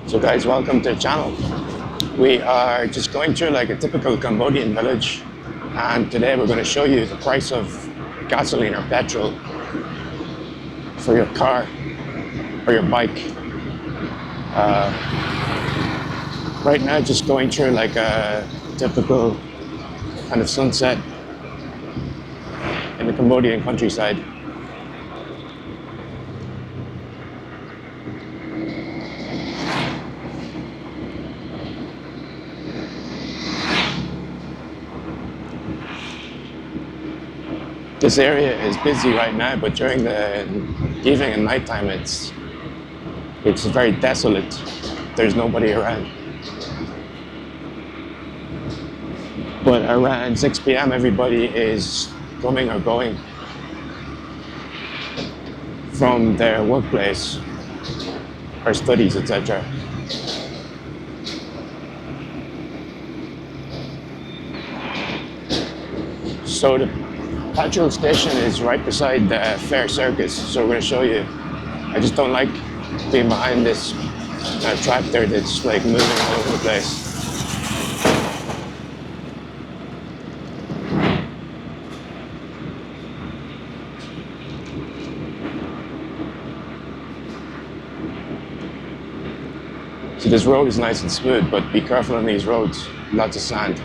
So guys, welcome to the channel. We are just going through like a typical Cambodian village, and today we're going to show you the price of gasoline or petrol for your car or your bike. Right now just going through like a typical kind of sunset in the Cambodian countryside. This area is busy right now, but during the evening and nighttime, it's very desolate. There's nobody around. But around 6 p.m., everybody is coming or going from their workplace or studies, etc. So the petrol station is right beside the fair circus, so we're going to show you. I just don't like being behind this tractor that's like moving all over the place. So this road is nice and smooth, but be careful on these roads, lots of sand.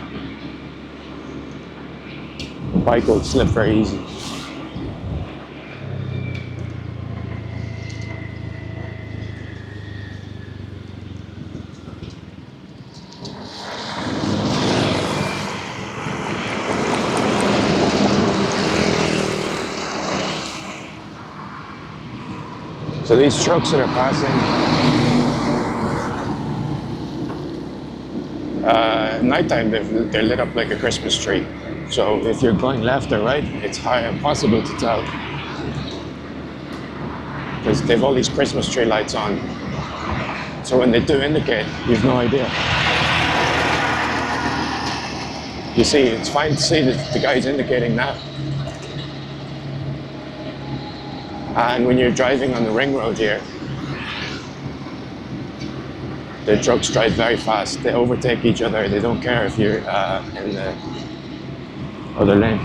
The bike will slip very easy. So these trucks that are passing, nighttime they're lit up like a Christmas tree. So if you're going left or right, it's impossible to tell because they've all these Christmas tree lights on. So when they do indicate, you've no idea. You see, it's fine to see that the guy's indicating now. And when you're driving on the ring road here, the trucks drive very fast. They overtake each other. They don't care if you're in the other lane.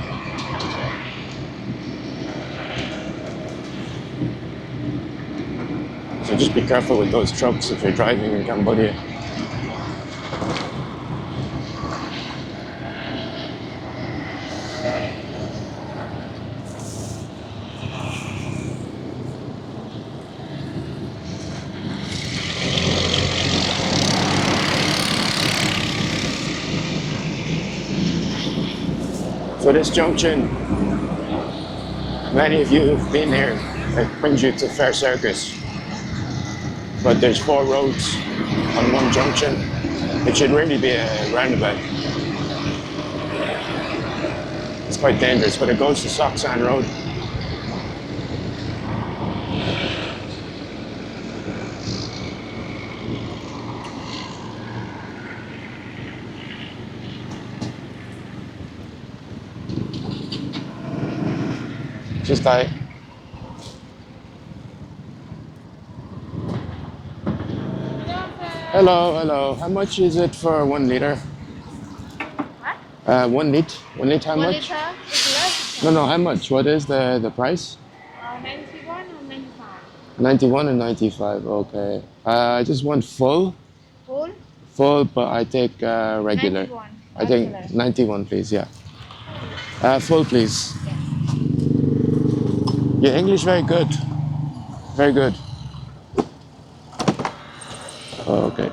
So just be careful with those trucks if you're driving in Cambodia. So this junction, many of you have been here, it brings you to Fair Circus. But there's 4 roads on one junction. It should really be a roundabout. It's quite dangerous, but it goes to Soksan Road. Just I. Hello, hello. How much is it for 1 liter? What? 1 liter. 1 liter, how 1 much? liter is less. No, how much? What is the price? 91 or 95? 91 and 95. Okay. I just want full. Full? Full, but I take regular. 91. I think Regular. 91, please. Yeah. Full, please. Yeah. Your English very good. Very good. Oh, okay.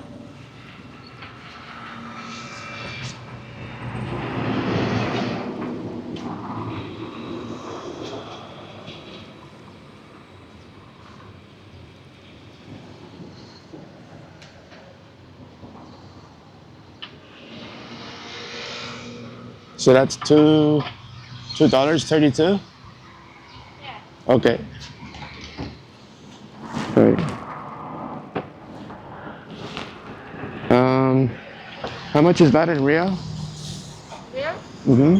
So that's $2.32? Yeah. Okay. Right. How much is that in real? Real? Mm-hmm.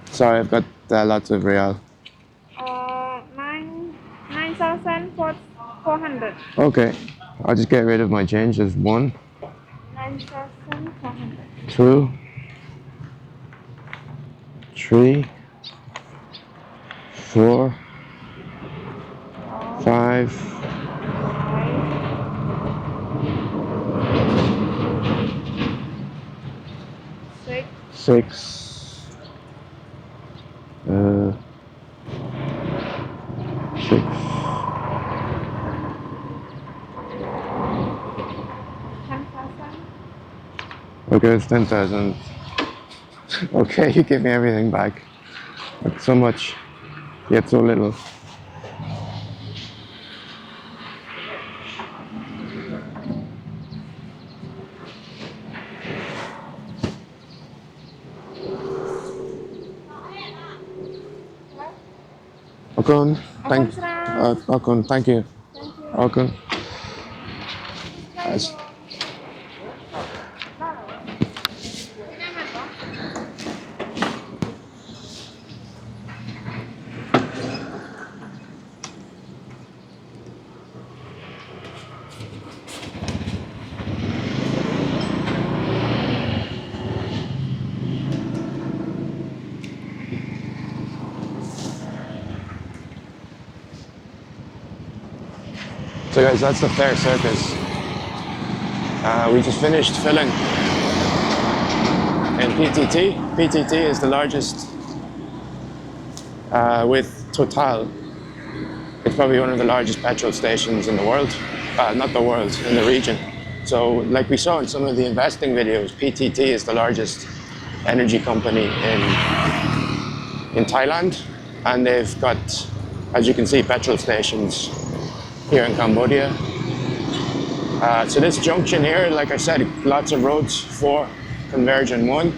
Sorry, I've got lots of real. Nine 9,000 100. Okay. I'll just get rid of my change. There's 1, 9,400. 2, 3, 4, 5, 6, 6, 6. 10,000. Okay, it's 10,000. Okay, you give me everything back. That's so much, yet so little. Okun, Okun, thank you. Thank you. Okun. Thank you. So guys, that's the fair circus. We just finished filling in PTT. PTT is the largest with Total. It's probably one of the largest petrol stations in the world. Not the world, in the region. So like we saw in some of the investing videos, PTT is the largest energy company in Thailand. And they've got, as you can see, petrol stations here in Cambodia. So this junction here, like I said, lots of roads, 4, converging 1.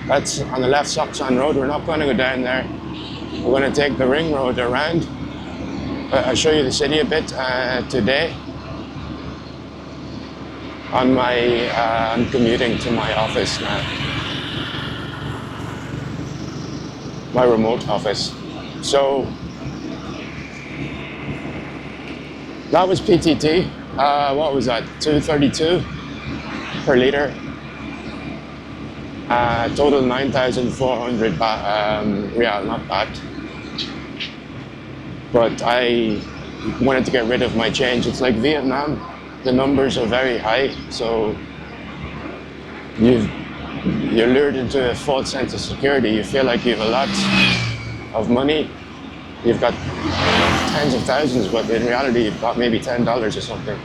That's on the left, Soksan Road. We're not going to go down there. We're going to take the ring road around. I'll show you the city a bit today. I'm commuting to my office now. My remote office. So that was PTT. What was that? 232 per liter. Total 9,400 riel, not bad. But I wanted to get rid of my change. It's like Vietnam. The numbers are very high, so you're lured into a false sense of security. You feel like you have a lot of money. You've got tens of thousands, but in reality, you've got maybe $10 or something.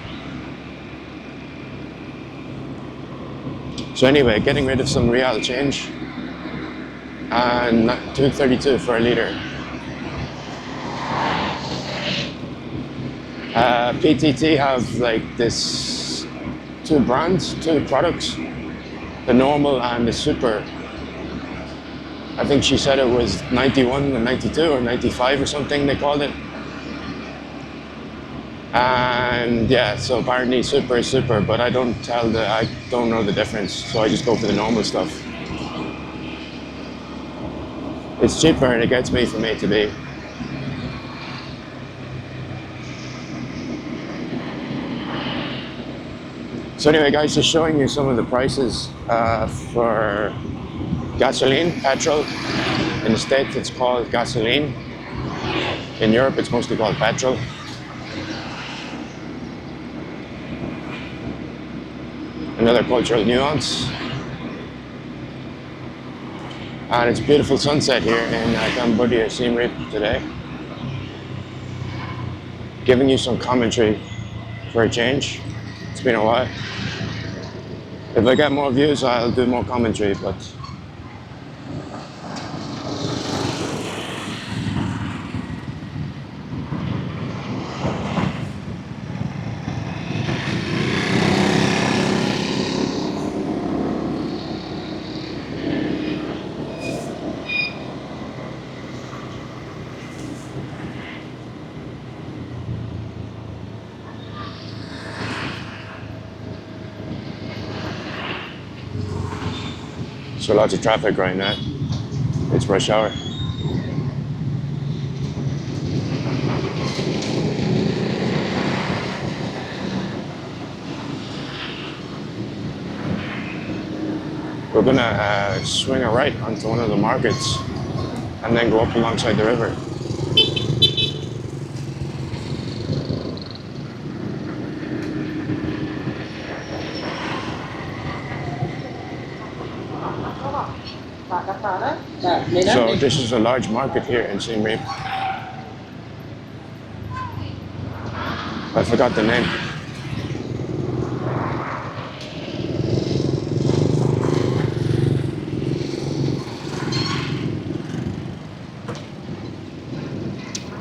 So anyway, getting rid of some real change and 232 for a liter. PTT have like this 2 brands, 2 products, the normal and the super. I think she said it was 91 and 92 or 95 or something they called it. And yeah, so apparently super is super, but I don't know the difference, so I just go for the normal stuff. It's cheaper and it gets me from A to B. So anyway guys, just showing you some of the prices for gasoline, petrol. In the States it's called gasoline. In Europe it's mostly called petrol. Another cultural nuance. And it's a beautiful sunset here in Cambodia, Siem Reap today. Giving you some commentary for a change. It's been a while. If I get more views, I'll do more commentary, but so lots of traffic right now. It's rush hour. We're gonna swing a right onto one of the markets and then go up alongside the river. So this is a large market here in Siem Reap. I forgot the name.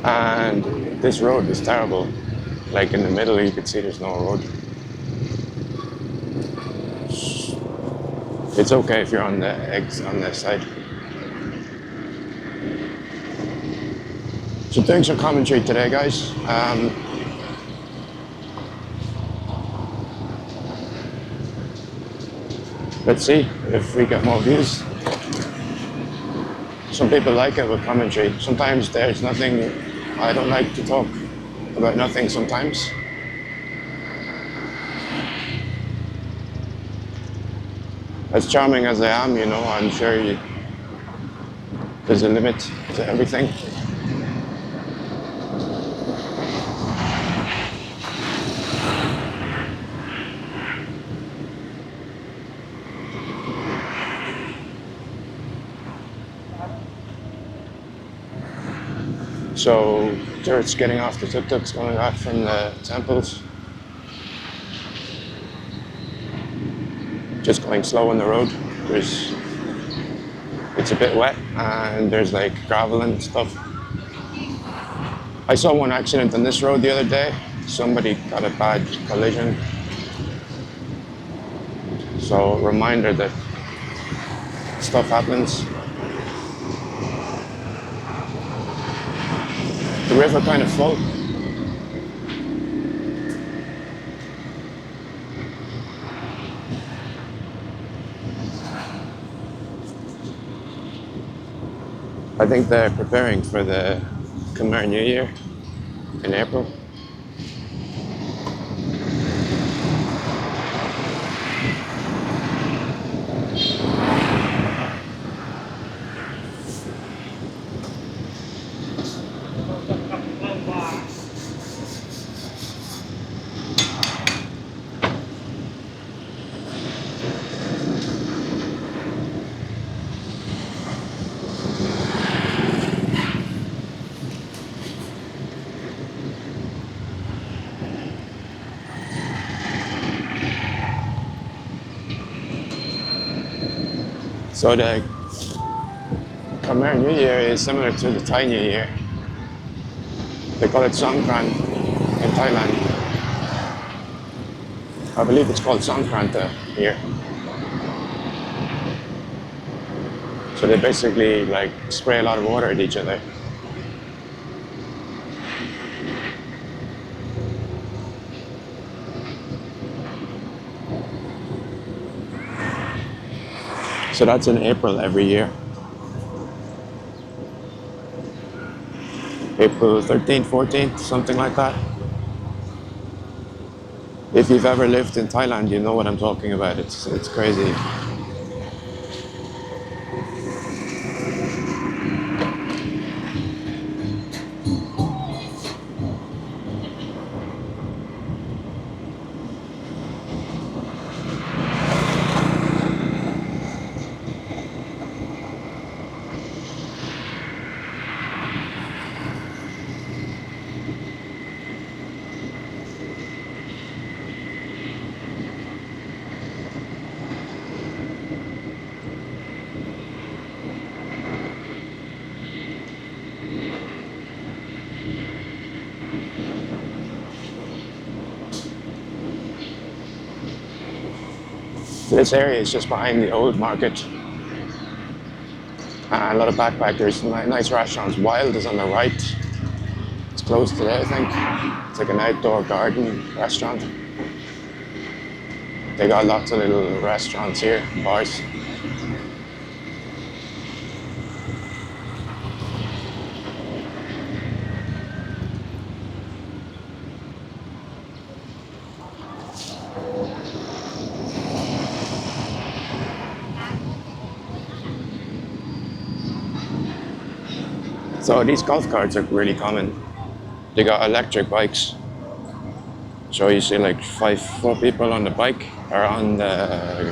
And this road is terrible. Like in the middle, you can see there's no road. It's okay if you're on the on this side. So doing some commentary today, guys. Let's see if we get more views. Some people like it with commentary. Sometimes there's nothing. I don't like to talk about nothing sometimes. As charming as I am, you know, I'm sure there's a limit to everything. So tourists getting off the tuk-tuks going back from the temples. Just going slow on the road. It's a bit wet and there's like gravel and stuff. I saw one accident on this road the other day. Somebody got a bad collision. So reminder that stuff happens. The river kind of full. I think they're preparing for the Khmer New Year in April. So the Khmer New Year is similar to the Thai New Year. They call it Songkran in Thailand. I believe it's called Songkranta here. So they basically like spray a lot of water at each other. So that's in April every year. April 13th, 14th, something like that. If you've ever lived in Thailand, you know what I'm talking about. It's crazy. This area is just behind the old market. A lot of backpackers, nice restaurants. Wild is on the right. It's closed today, I think. It's like an outdoor garden restaurant. They got lots of little restaurants here, bars. So these golf carts are really common. They got electric bikes. So you see like four people on the bike or on the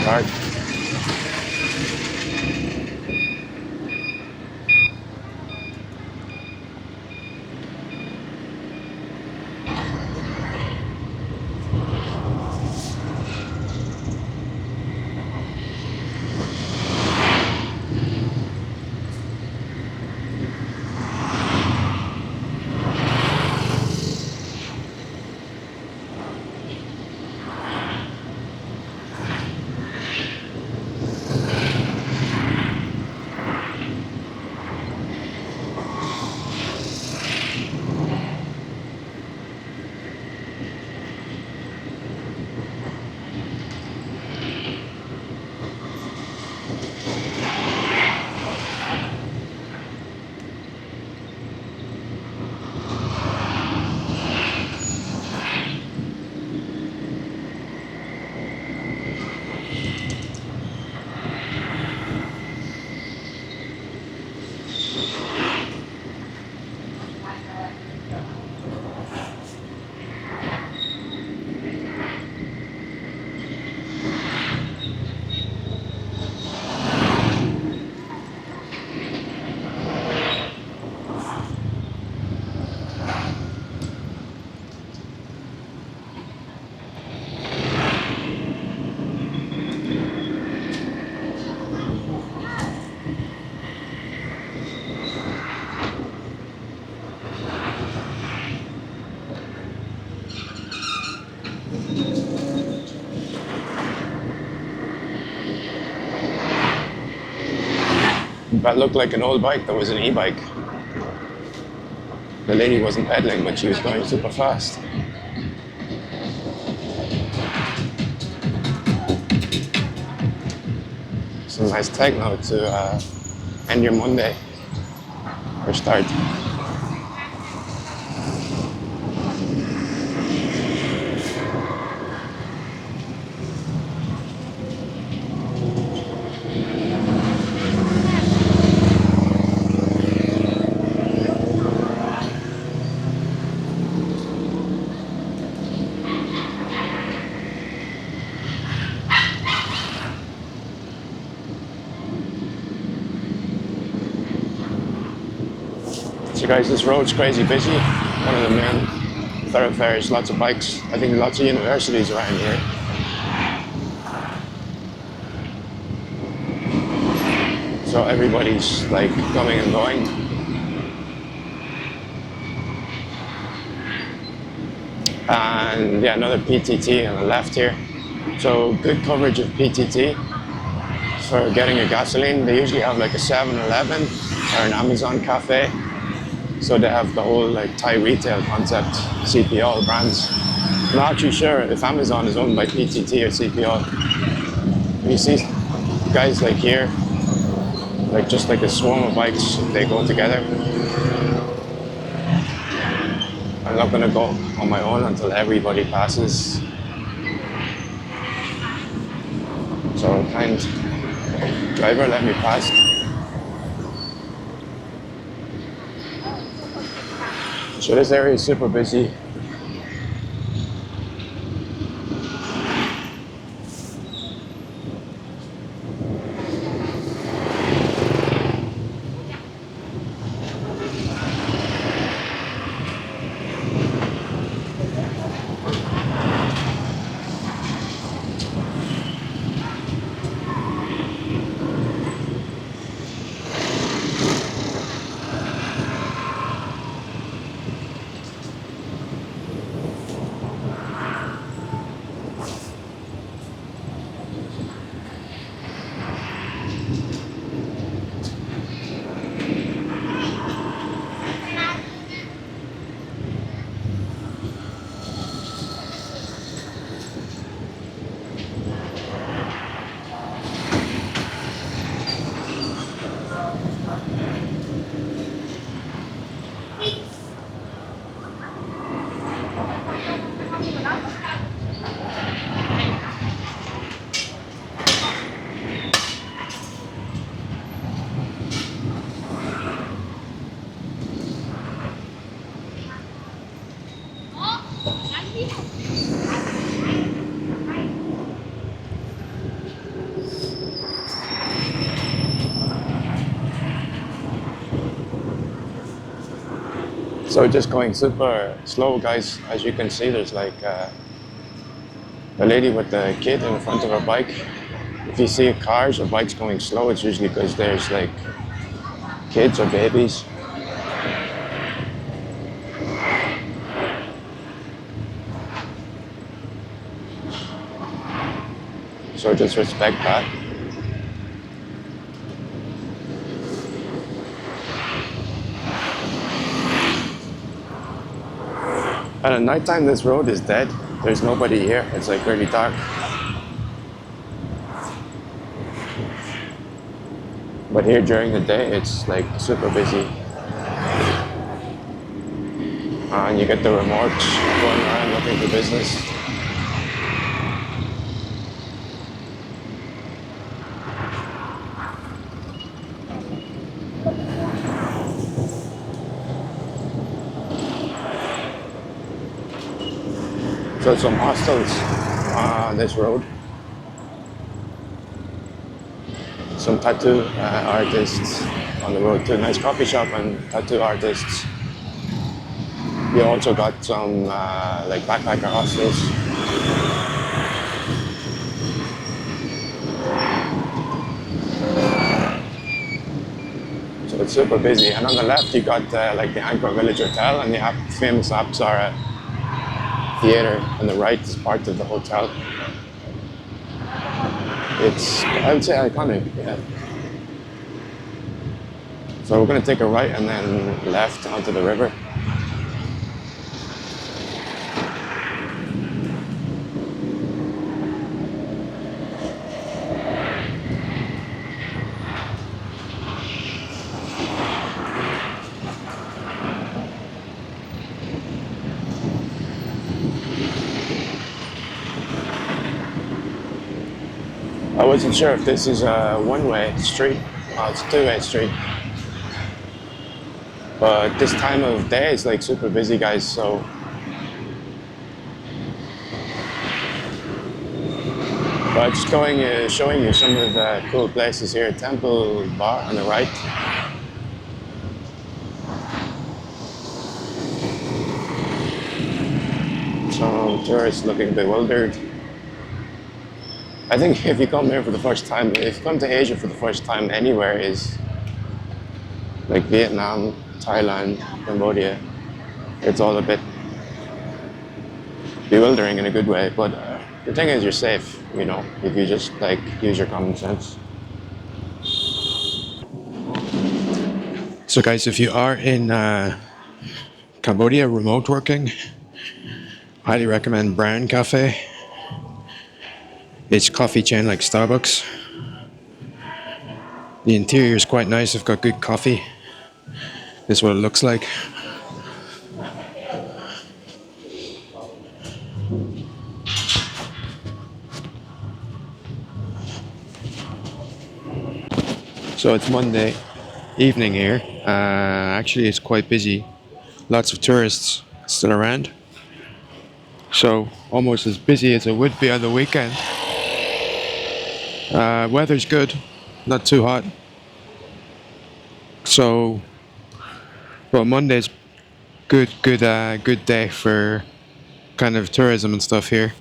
cart. That looked like an old bike that was an e-bike. The lady wasn't pedaling, but she was going super fast. Some nice techno to end your Monday or start. So guys, this road's crazy busy. One of the main thoroughfares, lots of bikes. I think lots of universities around here. So everybody's like coming and going. And yeah, another PTT on the left here. So good coverage of PTT for getting your gasoline. They usually have like a 7-Eleven or an Amazon cafe. So they have the whole like Thai retail concept, CPO brands. I'm not actually sure if Amazon is owned by PTT or CPO. You see guys like here, like just like a swarm of bikes, they go together. I'm not gonna go on my own until everybody passes. So kind driver, let me pass. So this area is super busy. So just going super slow, guys. As you can see, there's like a lady with a kid in front of her bike. If you see cars or bikes going slow, it's usually because there's like kids or babies. So just respect that. And at nighttime, this road is dead. There's nobody here. It's like really dark. But here during the day, it's like super busy. And you get the remorse going around looking for business. So some hostels on this road. Some tattoo artists on the road too. Nice coffee shop and tattoo artists. You also got some like backpacker hostels. So it's super busy. And on the left you got like the Angkor Village Hotel, and the famous Apsara Theater on the right is part of the hotel. It's, I would say, iconic, yeah. So we're going to take a right and then left onto the river. I wasn't sure if this is a one-way street. It's a two-way street. But this time of day is like super busy, guys, so but just going showing you some of the cool places here. Temple Bar on the right. Some tourists looking bewildered. I think if you come here for the first time, if you come to Asia for the first time anywhere, is like Vietnam, Thailand, Cambodia, it's all a bit bewildering in a good way. But the thing is, you're safe, you know, if you just like use your common sense. So, guys, if you are in Cambodia remote working, highly recommend Brown Cafe. It's a coffee chain like Starbucks. The interior is quite nice. They've got good coffee. This is what it looks like. So it's Monday evening here. Actually, it's quite busy. Lots of tourists still around. So almost as busy as it would be on the weekend. Weather's good, not too hot. So, well, Monday's good day for kind of tourism and stuff here.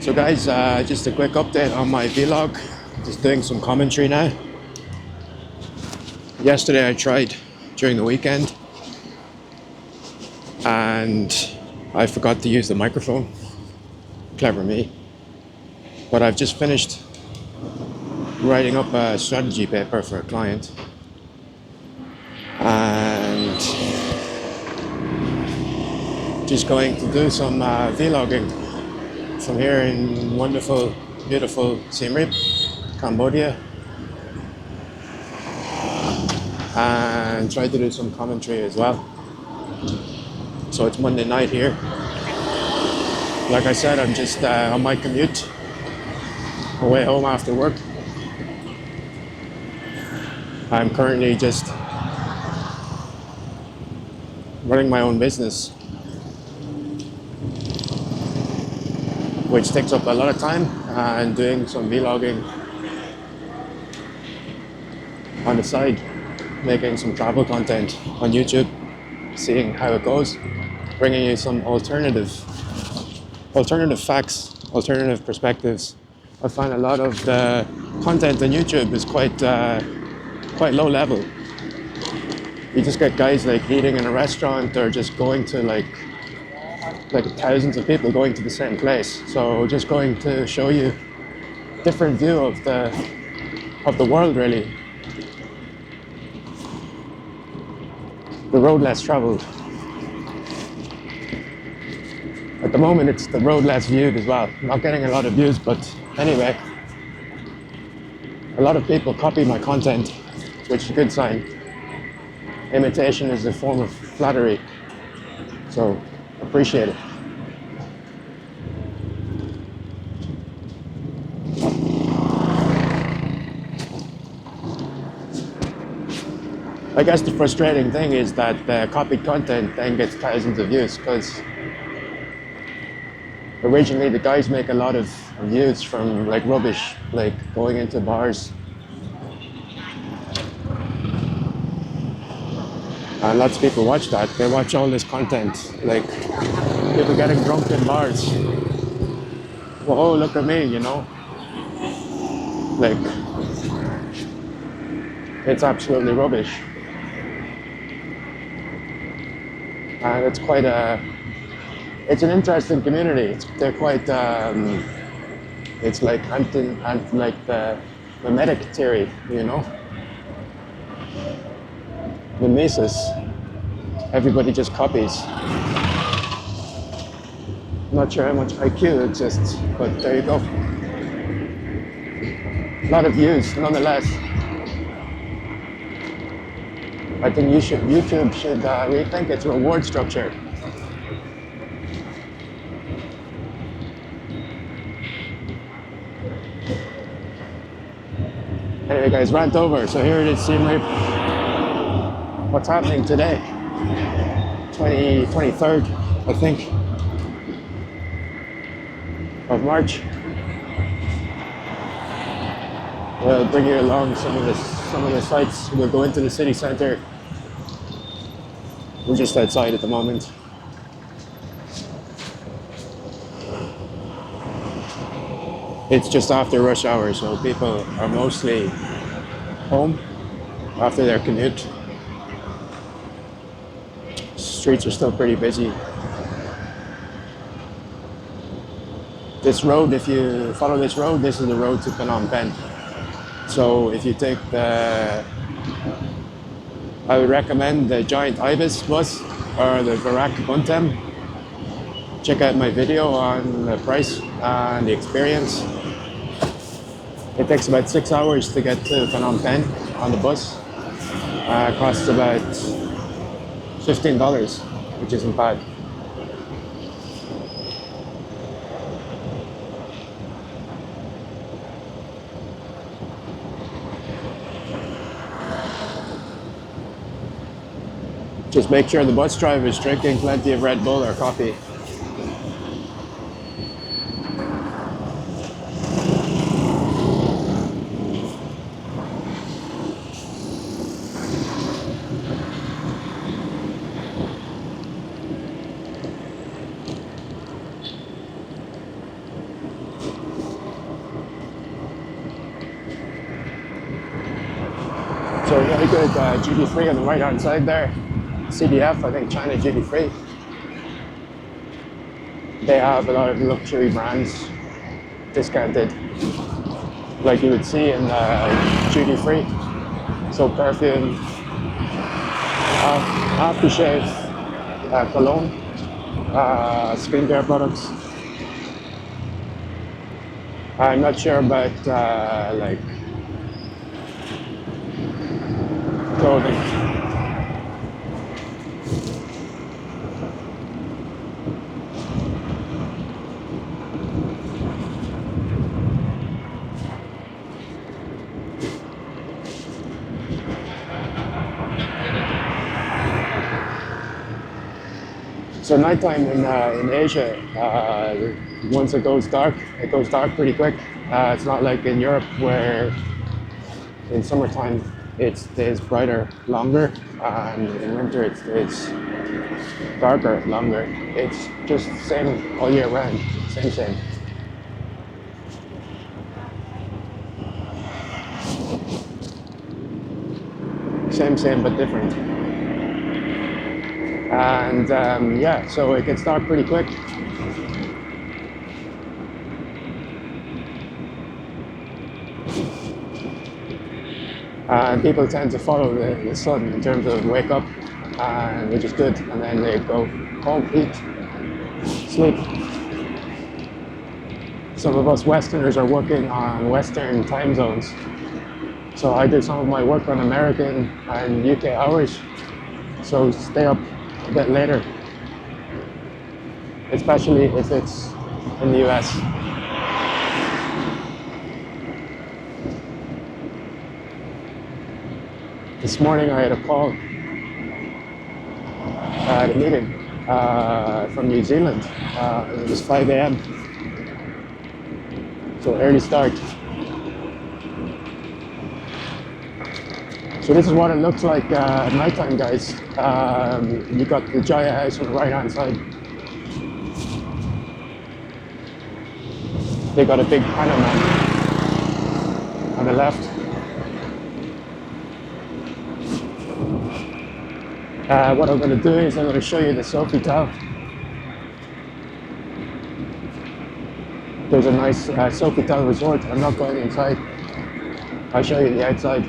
So, guys, just a quick update on my vlog. Just doing some commentary now. Yesterday I tried during the weekend, and I forgot to use the microphone. Clever me. But I've just finished writing up a strategy paper for a client. And just going to do some vlogging from here in wonderful, beautiful Siem Reap, Cambodia. And try to do some commentary as well. So it's Monday night here. Like I said, I'm just on my commute, away home after work. I'm currently just running my own business, which takes up a lot of time, and doing some vlogging on the side, making some travel content on YouTube, seeing how it goes, bringing you some alternative facts, alternative perspectives. I find a lot of the content on YouTube is quite low level. You just get guys like eating in a restaurant or just going to like thousands of people going to the same place. So just going to show you different view of the world, really. The road less traveled. At the moment, it's the road less viewed as well. I'm not getting a lot of views, but anyway, a lot of people copy my content, which is a good sign. Imitation is a form of flattery, so appreciate it. I guess the frustrating thing is that the copied content then gets thousands of views, because originally the guys make a lot of views from like rubbish, like going into bars. And lots of people watch that. They watch all this content, like people getting drunk in bars. Whoa, look at me, you know? Like, it's absolutely rubbish. And it's quite it's an interesting community. They're quite, it's like like the mimetic theory, you know? Mimesis. Everybody just copies. Not sure how much IQ exists, but there you go. A lot of views, nonetheless. I think YouTube should rethink its reward structure. Anyway, guys, rant over. So here it is, Siem Reap. What's happening today? 23rd, I think, of March. We'll bring you along some of the sites. We'll go into the city center. We're just outside at the moment. It's just after rush hour, so people are mostly home after their commute. Streets are still pretty busy. This road, if you follow this road, this is the road to Phnom Penh. So if you take I would recommend the Giant Ibis bus or the Varak Buntem. Check out my video on the price and the experience. It takes about 6 hours to get to Phnom Penh on the bus. It costs about $15, which isn't bad. Just make sure the bus driver is drinking plenty of Red Bull or coffee. So really good duty free on the right hand side there. CDF, I think China duty free. They have a lot of luxury brands discounted, like you would see in duty free. So perfume, aftershave, cologne, skincare products. I'm not sure about like clothing. So nighttime in Asia, once it goes dark pretty quick. It's not like in Europe where in summertime it stays brighter longer, and in winter it stays darker longer. It's just same all year round, same. Same but different. And yeah, so it gets dark pretty quick. And people tend to follow the sun in terms of wake up, which is good, and then they go home, eat, sleep. Some of us Westerners are working on Western time zones. So I do some of my work on American and UK hours, so stay up a bit later, especially if it's in the US. This morning I had a call at a meeting from New Zealand. It was 5 a.m. So early start. So this is what it looks like at nighttime, guys. You got the Jaya house on the right hand side. They got a big panorama on the left. What I'm going to do is I'm going to show you the Sofitel. There's a nice Sofitel resort. I'm not going inside. I'll show you the outside.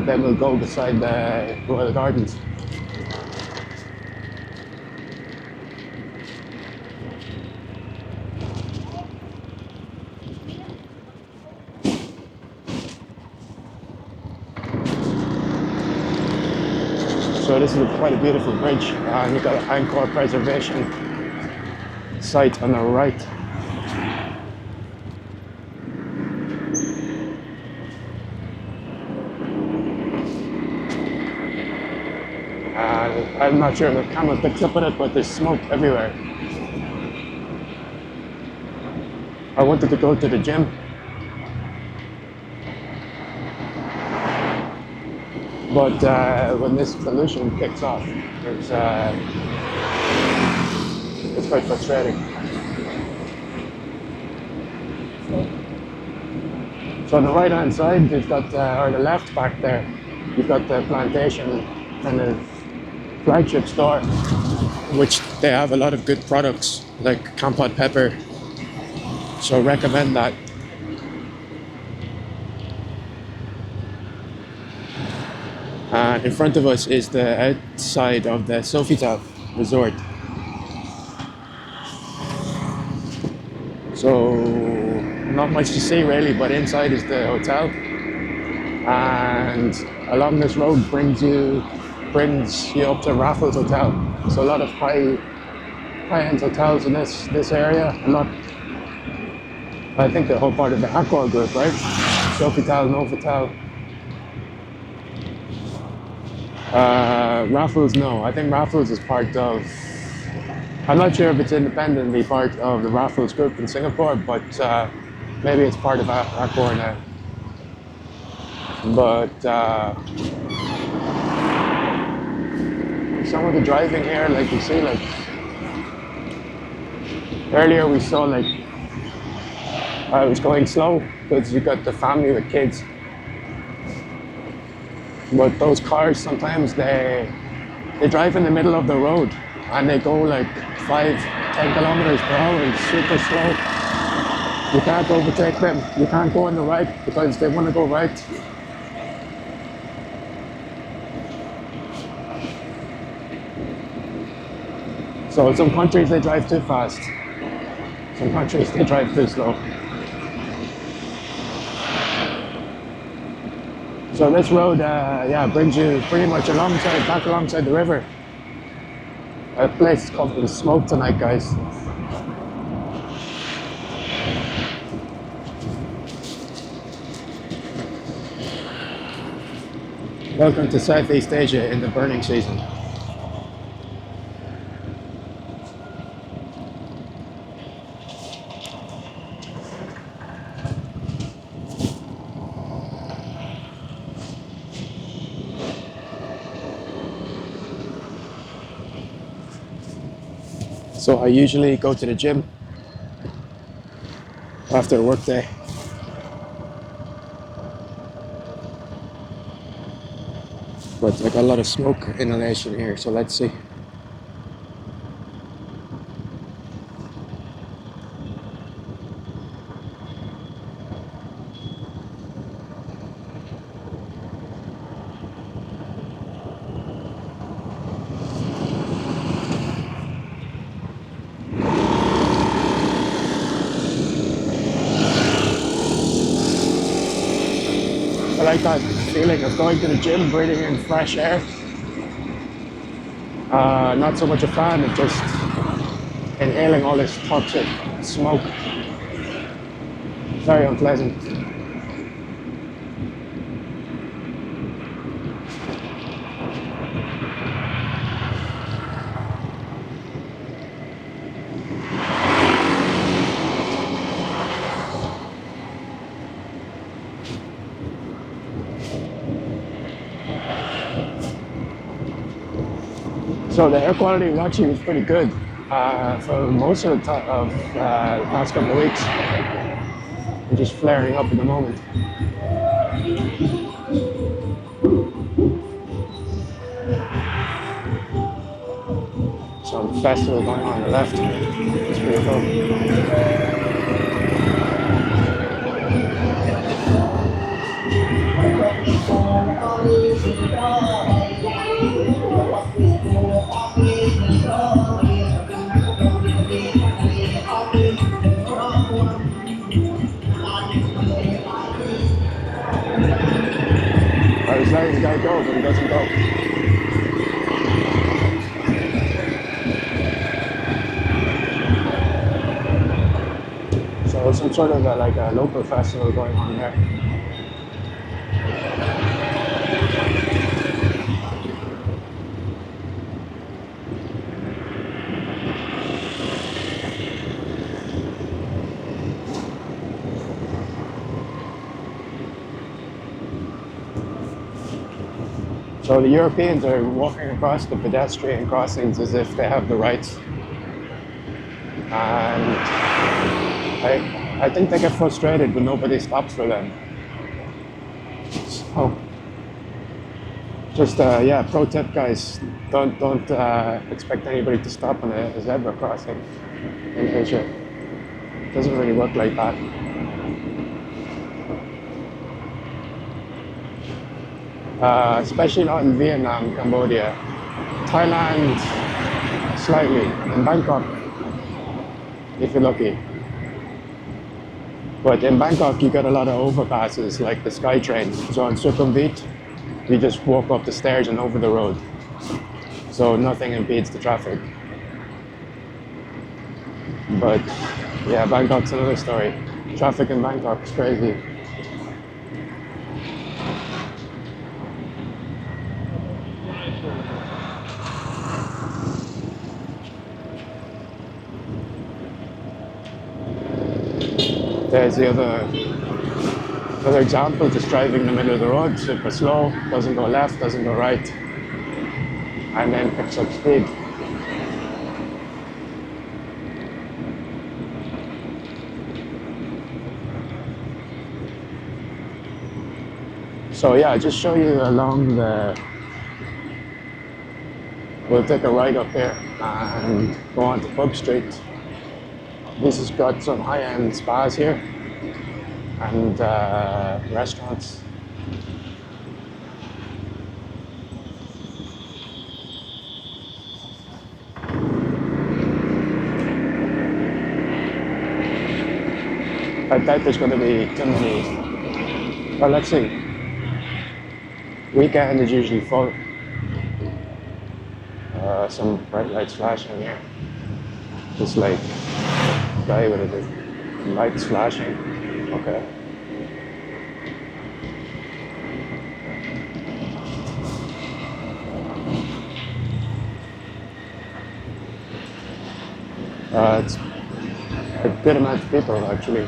Then we'll go beside the Royal Gardens. So this is quite a beautiful bridge. You've got an Angkor Preservation site on the right. I'm not sure if the camera picks up on it, but there's smoke everywhere. I wanted to go to the gym, but when this pollution kicks off, it's quite frustrating. So on the right hand side, you've got, or the left back there, you've got the plantation kind of flagship store, which they have a lot of good products like Kampot pepper, so recommend that. And in front of us is the outside of the Sofitel resort. So not much to see really, but inside is the hotel, and along this road brings you up to Raffles Hotel. So a lot of high-end hotels in this area. I think they're all part of the Accor group, right? Sofitel, Novotel. Raffles, no. I think Raffles is part of, I'm not sure if it's independently part of the Raffles group in Singapore, but maybe it's part of Accor now. But some of the driving here, like you see, like earlier we saw, like I was going slow because you got the family with kids. But those cars sometimes they drive in the middle of the road and they go like 5-10 kilometers per hour. It's super slow. You can't overtake them. You can't go on the right because they want to go right. So in some countries they drive too fast. Some countries they drive too slow. So this road, brings you pretty much back alongside the river. A place called the Smoke tonight, guys. Welcome to Southeast Asia in the burning season. So I usually go to the gym after a work day. But I got a lot of smoke inhalation here, so let's see. I like that feeling of going to the gym, breathing in fresh air. Not so much a fan of just inhaling all this toxic smoke. Very unpleasant. So the air quality actually was pretty good for most of the past couple of weeks. It's just flaring up at the moment. Some festival going on the left. It's pretty cool. I was letting the guy go, but he doesn't go. So some sort of like a local festival going on there. So the Europeans are walking across the pedestrian crossings as if they have the rights. And I think they get frustrated when nobody stops for them. So, just yeah, pro tip, guys, don't expect anybody to stop on a zebra crossing in Asia. It doesn't really work like that. Especially not in Vietnam, Cambodia, Thailand, slightly, in Bangkok, if you're lucky. But in Bangkok, you got a lot of overpasses, like the SkyTrain. So on Sukhumvit, you just walk up the stairs and over the road. So nothing impedes the traffic. But yeah, Bangkok's another story. Traffic in Bangkok is crazy. There's the other example, just driving in the middle of the road, super slow, doesn't go left, doesn't go right, and then picks up speed. So yeah, I'll just show you along we'll take a right up here and go on to Pub Street. This has got some high-end spas here and restaurants. I doubt there's going to be too many. Well, let's see. Weekend is usually full. Some bright lights flashing here. Just like guy with the lights flashing. Okay. It's a good amount of people actually.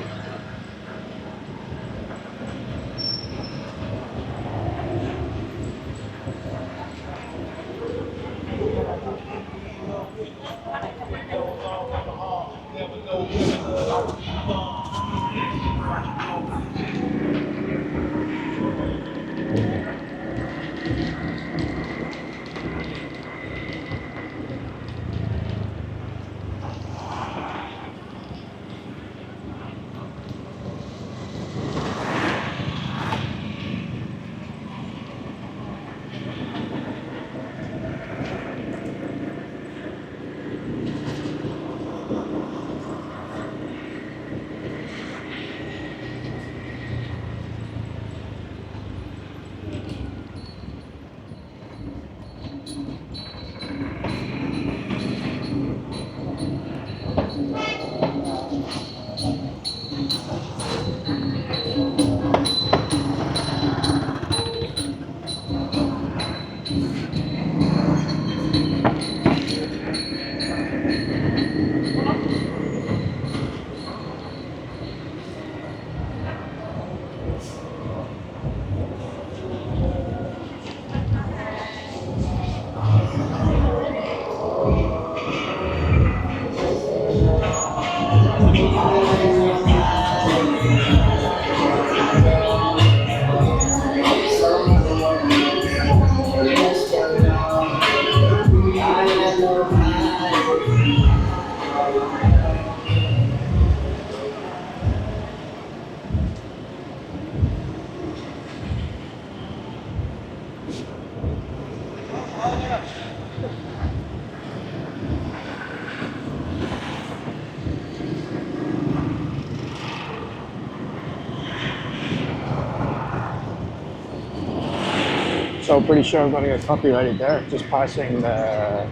So pretty sure I'm gonna get copyrighted there. Just passing the,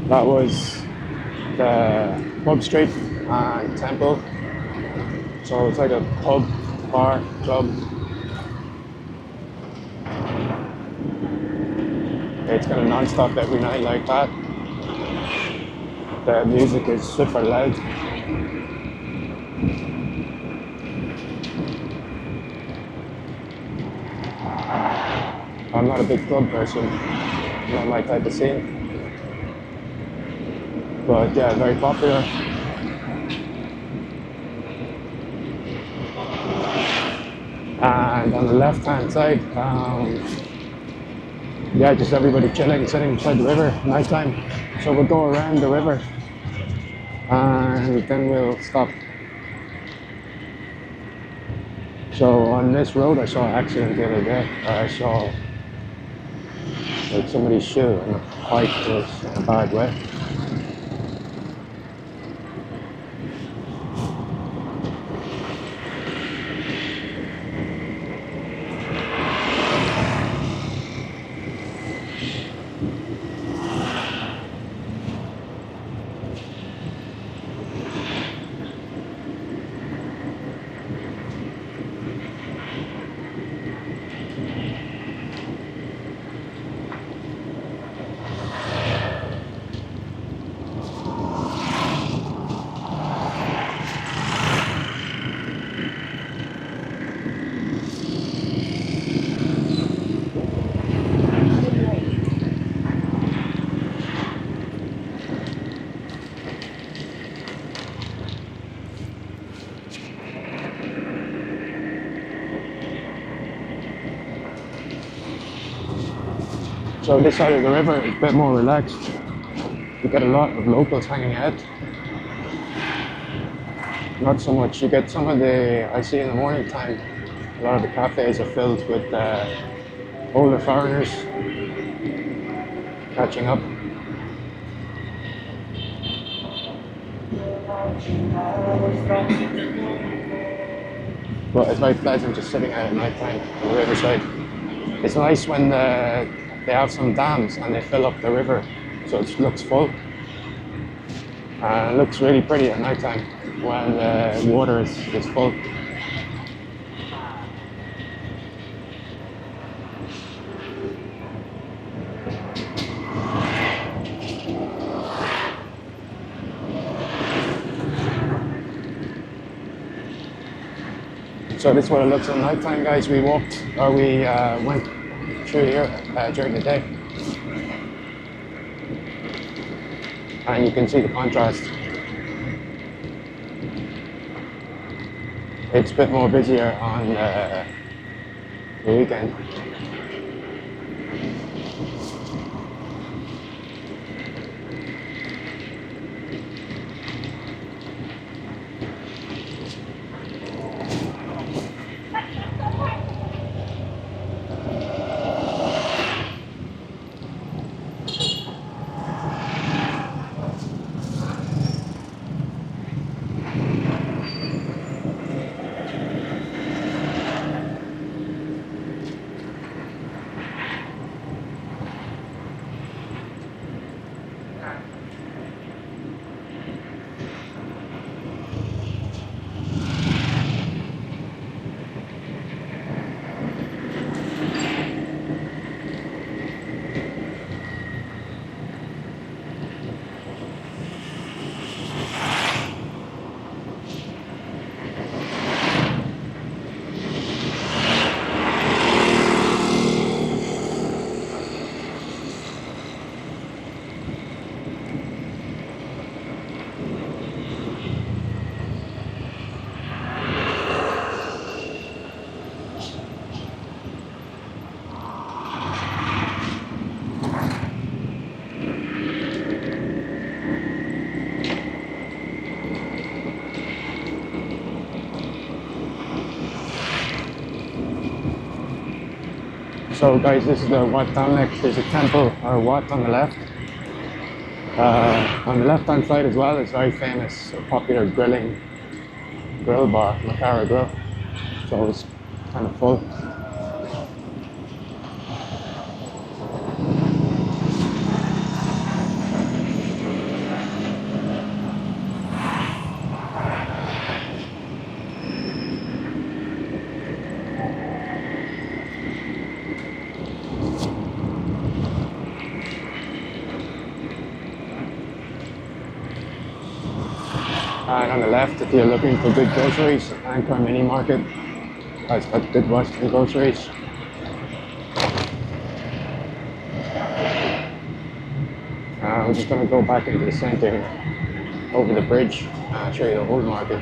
that was the pub street and temple. So it's like a pub, bar, club. It's kind of non-stop every night like that. The music is super loud. I'm not a big club person, not my type of scene. But yeah, very popular. And on the left-hand side, yeah, just everybody chilling, sitting beside the river, nighttime. So we'll go around the river and then we'll stop. So on this road, I saw an accident the other day. I saw like somebody's shoe and the bike was in a bad way. So this side of the river is a bit more relaxed. You get a lot of locals hanging out. Not so much. You get some of the, I see in the morning time, a lot of the cafes are filled with older foreigners catching up. But it's very pleasant just sitting out at night time on the riverside. It's nice when they have some dams and they fill up the river so it looks full. And it looks really pretty at night time when the water is full. So this is what it looks at night time, guys. We went through here during the day. And you can see the contrast. It's a bit more busier on the weekend. So guys, this is the Wat Tamnek. There's a temple or Wat on the left. On the left hand side as well, it's very famous, a popular grill bar, Makara Grill. So it's kind of full. And on the left, if you're looking for good groceries, Angkor Mini Market has got good Western groceries. We're just going to go back into the center here, over the bridge, show you the old market.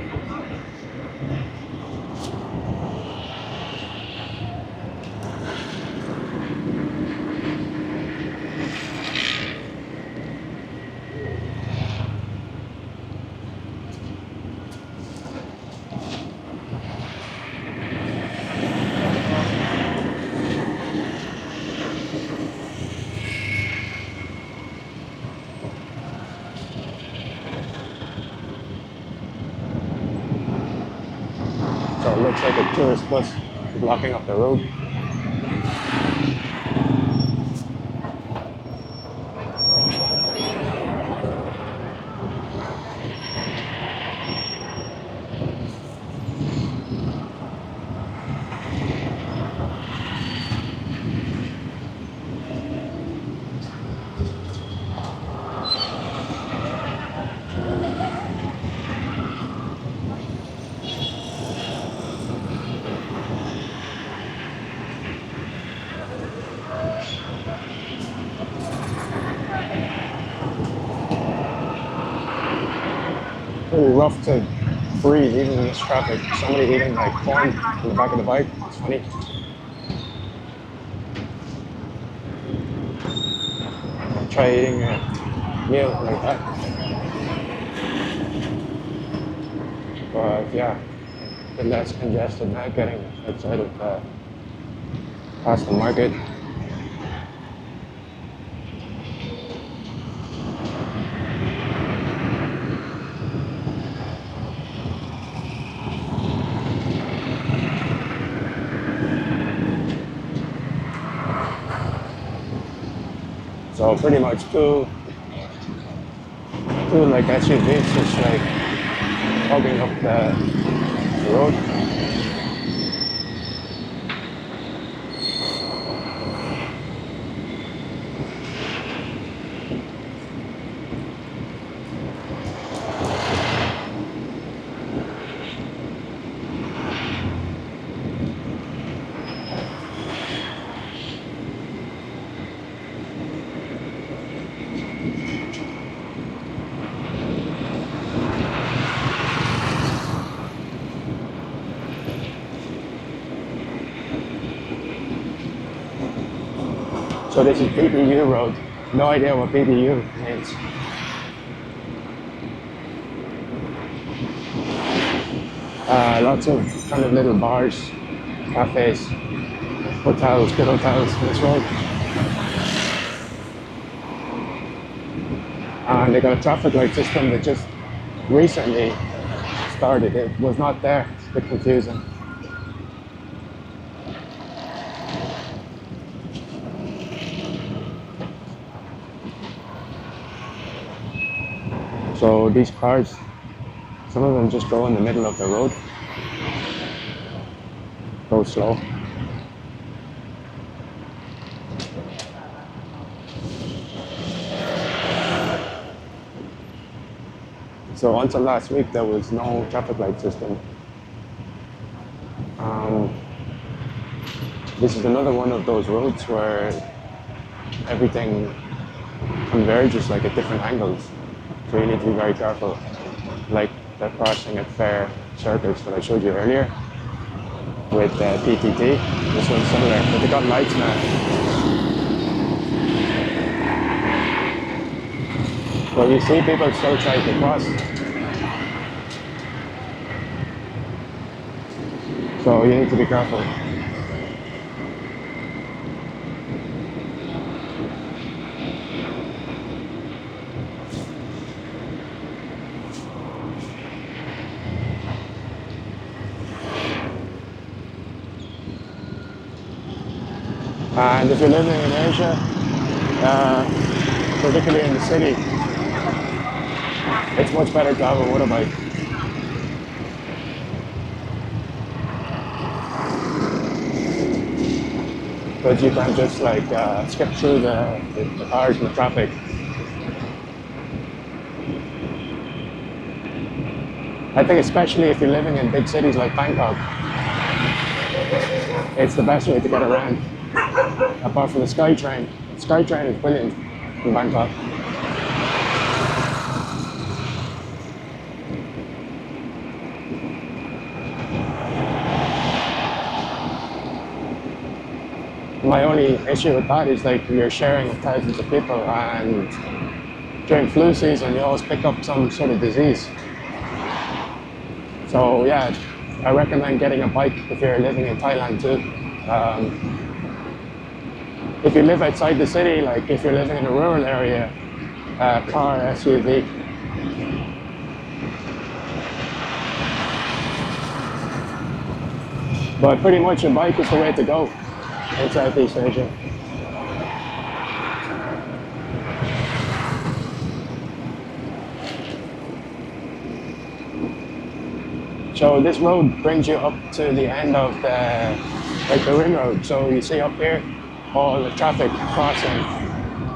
So it looks like a tourist bus blocking up the road. Really rough to breathe even in this traffic. Somebody eating like corn in the back of the bike. It's funny. Try eating a meal like that. But yeah, a bit less congested now getting outside of past the market. So pretty much two like SUVs just like hogging up the road. So this is PBU road. No idea what PBU means. Lots of kind of little bars, cafes, hotels, good hotels on this road. And they got a traffic light system that just recently started. It was not there. It's a bit confusing. So these cars, some of them just go in the middle of the road, go slow. So until last week, there was no traffic light system. This is another one of those roads where everything converges like at different angles. So you need to be very careful, like the crossing at Fair Circus that I showed you earlier with PTT. This one's similar, but they got lights now. But you see people still trying to cross. So you need to be careful. And if you're living in Asia, particularly in the city, it's much better to have a motorbike. Because you can just like skip through the cars and the traffic. I think especially if you're living in big cities like Bangkok, it's the best way to get around. Apart from the SkyTrain. SkyTrain is brilliant in Bangkok. My only issue with that is like you're sharing with thousands of people, and during flu season you always pick up some sort of disease. So yeah, I recommend getting a bike if you're living in Thailand too. If you live outside the city, like if you're living in a rural area, car, SUV. But pretty much a bike is the way to go in Southeast Asia. So this road brings you up to the end of the ring road. So you see up here all the traffic crossing.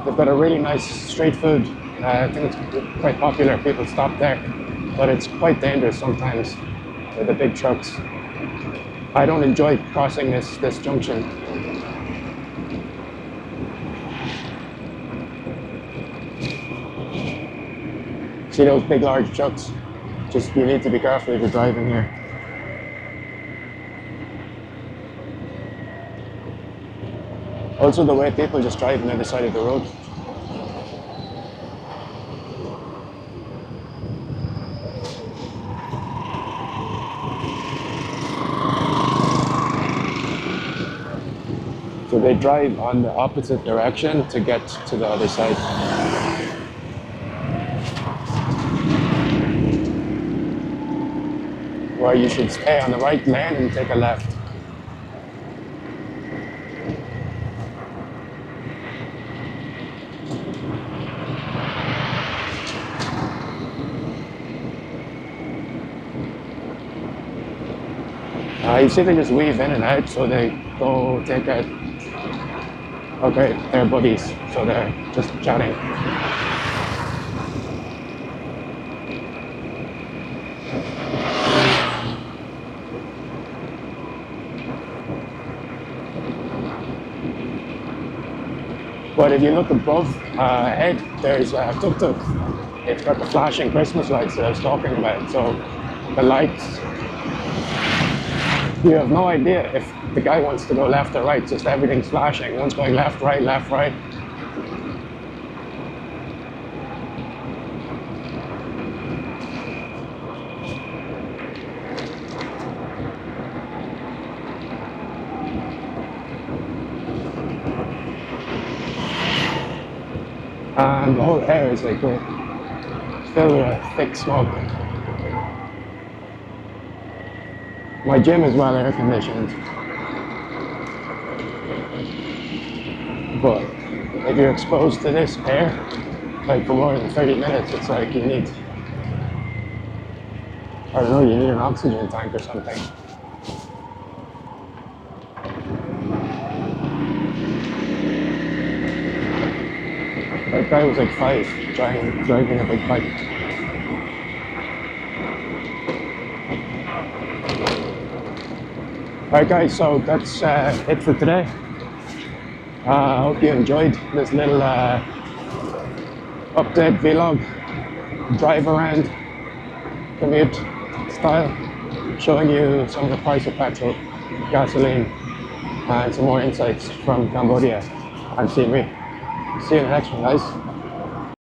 They've got a really nice street food. I think it's quite popular. People stop there, but it's quite dangerous sometimes with the big trucks. I don't enjoy crossing this junction. See those big large trucks? Just you need to be careful if you're driving here. Also the way people just drive on the other side of the road. So they drive on the opposite direction to get to the other side. Where you should stay on the right lane and take a left. You see they just weave in and out, so they go take out. Okay, they're buddies, so they're just chatting. But if you look above ahead, there's a tuk-tuk. It's got the flashing Christmas lights that I was talking about. So the lights, you have no idea if the guy wants to go left or right, just everything's flashing. One's going left, right, left, right. And the whole air is like filled with thick smoke. My gym is well air conditioned, but if you're exposed to this air, like for more than 30 minutes, it's like you need, I don't know, you need an oxygen tank or something. That guy was like 5, driving a big bike. Alright guys, so that's it for today. I hope you enjoyed this little update vlog, drive around, commute style, showing you some of the price of petrol, gasoline, and some more insights from Cambodia and scenery. See you in the next one, guys.